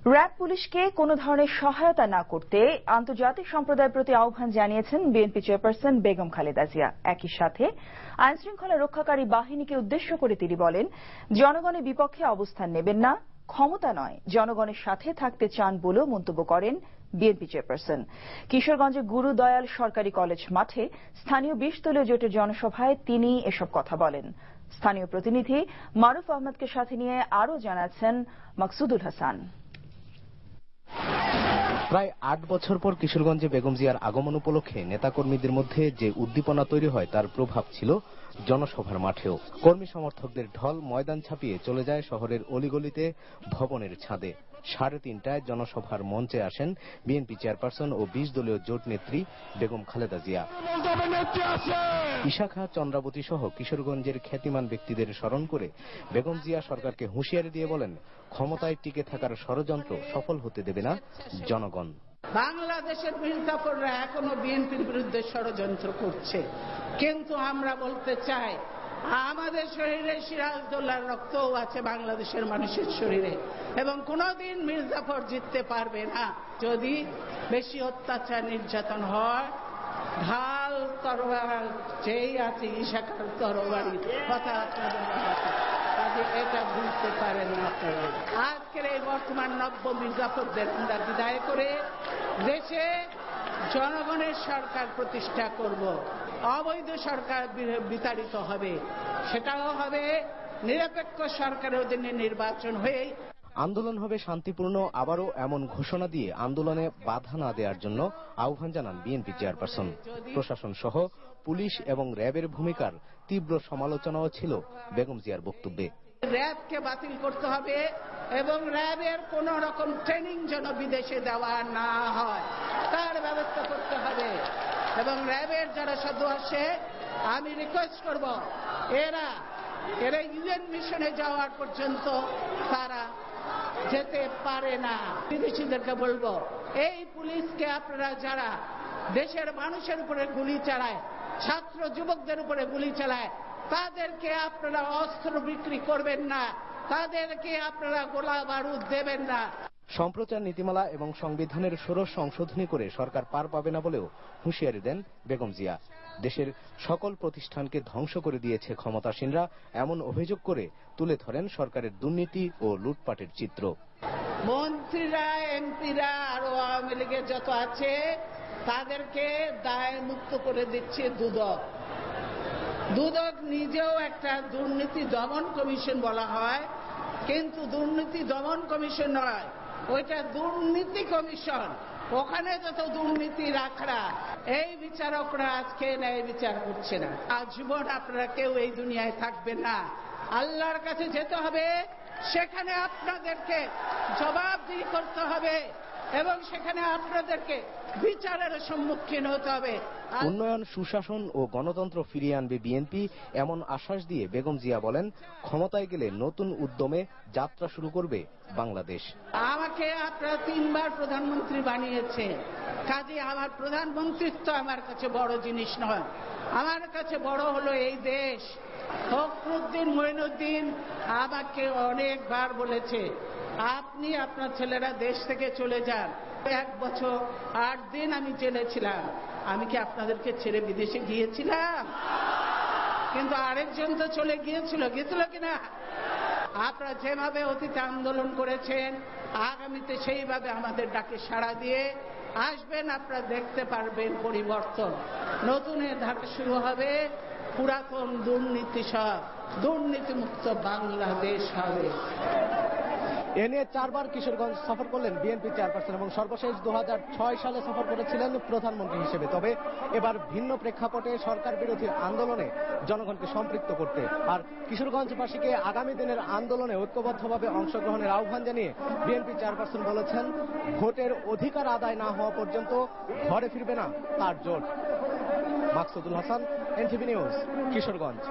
RAB পুলিশকে কোনো ধরনের সহায়তা না করতে আন্তর্জাতিক সম্প্রদায়ের প্রতি আহ্বান জানিয়েছেন বিএনপি চেয়ারপারসন বেগম খালেদা জিয়া। একই সাথে আইনশৃঙ্খলা রক্ষাকারী বাহিনীকে উদ্দেশ্য করে তিনি বলেন, জনগণের বিপক্ষে অবস্থান নেবেন না, ক্ষমতা নয় জনগণের সাথে থাকতে চান বলেও মন্তব্য করেন বিএনপি চেয়ারপারসন। কিশোরগঞ্জের গুরু দয়াল সরকারি কলেজ মাঠে স্থানীয় ২০ দলীয় জোটের জনসভায় তিনি এসব কথা বলেন। স্থানীয় প্রতিনিধি মারুফ আহমদকে সাথে নিয়ে আরও জানাচ্ছেন মাকসুদুল হাসান। প্রায় ৮ বছর পর কিশোরগঞ্জে বেগম জিয়ার আগমন উপলক্ষে নেতাকর্মীদের মধ্যে যে উদ্দীপনা তৈরি হয় তার প্রভাব ছিল জনসভার মাঠেও। কর্মী সমর্থকদের ঢল ময়দান ছাপিয়ে চলে যায় শহরের অলিগলিতে, ভবনের ছাদে। ৩:৩০টায় জনসভার মঞ্চে আসেন বিএনপি চেয়ারপারসন ও ২০ দলীয় জোট নেত্রী বেগম খালেদা জিয়া। ইশাখা, চন্দ্রাবতী সহ কিশোরগঞ্জের খ্যাতিমান ব্যক্তিদের স্মরণ করে বেগম জিয়া সরকারকে হুঁশিয়ারি দিয়ে বলেন, ক্ষমতায় টিকে থাকার ষড়যন্ত্র সফল হতে দেবে না জনগণ। বাংলাদেশের মির্জাফররা এখনো বিএনপির বিরুদ্ধে ষড়যন্ত্র করছে, কিন্তু আমরা বলতে চাই আমাদের শরীরে সিরাজদৌল্লার রক্তও আছে বাংলাদেশের মানুষের শরীরে, এবং কোনোদিন মির্জাফর জিততে পারবে না। যদি বেশি অত্যাচার নির্যাতন হয়, ঢাল তরবারি যেই আছে ইশাখার তরবারি কথা আপনাদের এটা বুঝতে পারেন না আপনারা। আজকের এই বর্তমান নব্য মির্জাফরদের আমরা বিদায় করে দেশে জনগণের সরকার প্রতিষ্ঠা করব। অবৈধ সরকার বিতাড়িত হবে, সেটাও হবে নিরপেক্ষ সরকারের অধীনে নির্বাচন হয়ে। আন্দোলন হবে শান্তিপূর্ণ, আবারও এমন ঘোষণা দিয়ে আন্দোলনে বাধা না দেওয়ার জন্য আহ্বান জানান বিএনপি চেয়ারপারসন। প্রশাসন সহ পুলিশ এবং র্যাবের ভূমিকার তীব্র সমালোচনাও ছিল বেগম জিয়ার বক্তব্যে। র্যাবকে বাতিল করতে হবে এবং র্যাবের কোন রকম ট্রেনিং যেন বিদেশে দেওয়া না হয় তার ব্যবস্থা করতে হবে। এবং র্যাবের যারা সদস্য আছে আমি রিকোয়েস্ট করব, এরা ইউএন মিশনে যাওয়ার পর্যন্ত তারা যেতে পারে না। বিদেশিদেরকে বলবো, এই পুলিশকে আপনারা যারা দেশের মানুষের উপরে গুলি চালায়, ছাত্র যুবকদের উপরে গুলি চালায়, তাদেরকে আপনারা অস্ত্র বিক্রি করবেন না, তাদেরকে আপনারা গোলা বারুদ দেবেন না। সম্প্রচার নীতিমালা এবং সংবিধানের ষোড়শ সংশোধনী করে সরকার পার পাবে না বলেও হুঁশিয়ারি দেন বেগম জিয়া। দেশের সকল প্রতিষ্ঠানকে ধ্বংস করে দিয়েছে ক্ষমতাসীনরা, এমন অভিযোগ করে তুলে ধরেন সরকারের দুর্নীতি ও লুটপাটের চিত্র। মন্ত্রীরা, এমপিরা আর আওয়ামী লীগের যত আছে তাদেরকে দায় মুক্ত করে দিচ্ছে দুদক। দুদক নিজেও একটা দুর্নীতি দমন কমিশন বলা হয়, কিন্তু দুর্নীতি দমন কমিশন নয়, ওইটা দুর্নীতি কমিশন। ওখানে যত দুর্নীতি রাখরা, এই বিচারকরা আজকে ন্যায় বিচার করছে না। আজীবন আপনারা কেউ এই দুনিয়ায় থাকবেন না, আল্লাহর কাছে যেতে হবে, সেখানে আপনাদেরকে জবাবদিহি করতে হবে এবং সেখানে আপনাদেরকে বিচারের সম্মুখীন হতে হবে। উন্নয়ন, সুশাসন ও গণতন্ত্র ফিরিয়ে আনবে বিএনপি, এমন আশ্বাস দিয়ে বেগম জিয়া বলেন, ক্ষমতায় গেলে নতুন উদ্যমে যাত্রা শুরু করবে বাংলাদেশ। আমাকে আপনারা ৩ বার প্রধানমন্ত্রী বানিয়েছে, কাজে আমার প্রধানমন্ত্রিত্ব আমার কাছে বড় জিনিস নয়, আমার কাছে বড় হলো এই দেশ। ফখরুদ্দিন মঈনুদ্দিন আমাকে অনেকবার বলেছে, আপনি আপনার ছেলেরা দেশ থেকে চলে যান। ১ বছর ৮ দিন আমি জেলে ছিলাম, আমি কি আপনাদেরকে ছেড়ে বিদেশে গিয়েছিলাম? কিন্তু আরেকজন তো চলে গিয়েছিল কিনা? আপনারা যেভাবে অতীতে আন্দোলন করেছেন, আগামীতে সেইভাবে আমাদের ডাকে সাড়া দিয়ে আসবেন, আপনারা দেখতে পারবেন পরিবর্তন। নতুনের ধারা শুরু হবে, পুরাতন দুর্নীতি সব দুর্নীতিমুক্ত বাংলাদেশ হবে। এ নিয়ে 4 বার কিশোরগঞ্জ সফর করলেন বিএনপি চেয়ারপারসন এবং সর্বশেষ 2006 সালে সফর করেছিলেন প্রধানমন্ত্রী হিসেবে। তবে এবার ভিন্ন প্রেক্ষাপটে সরকার বিরোধী আন্দোলনে জনগণকে সম্পৃক্ত করতে আর কিশোরগঞ্জবাসীকে আগামী দিনের আন্দোলনে ঐক্যবদ্ধভাবে অংশগ্রহণের আহ্বান জানিয়ে বিএনপি চেয়ারপারসন বলেছেন, ভোটের অধিকার আদায় না হওয়া পর্যন্ত ঘরে ফিরবে না তার জোট। Maksudul Hasan, NTV news, Kishoreganj.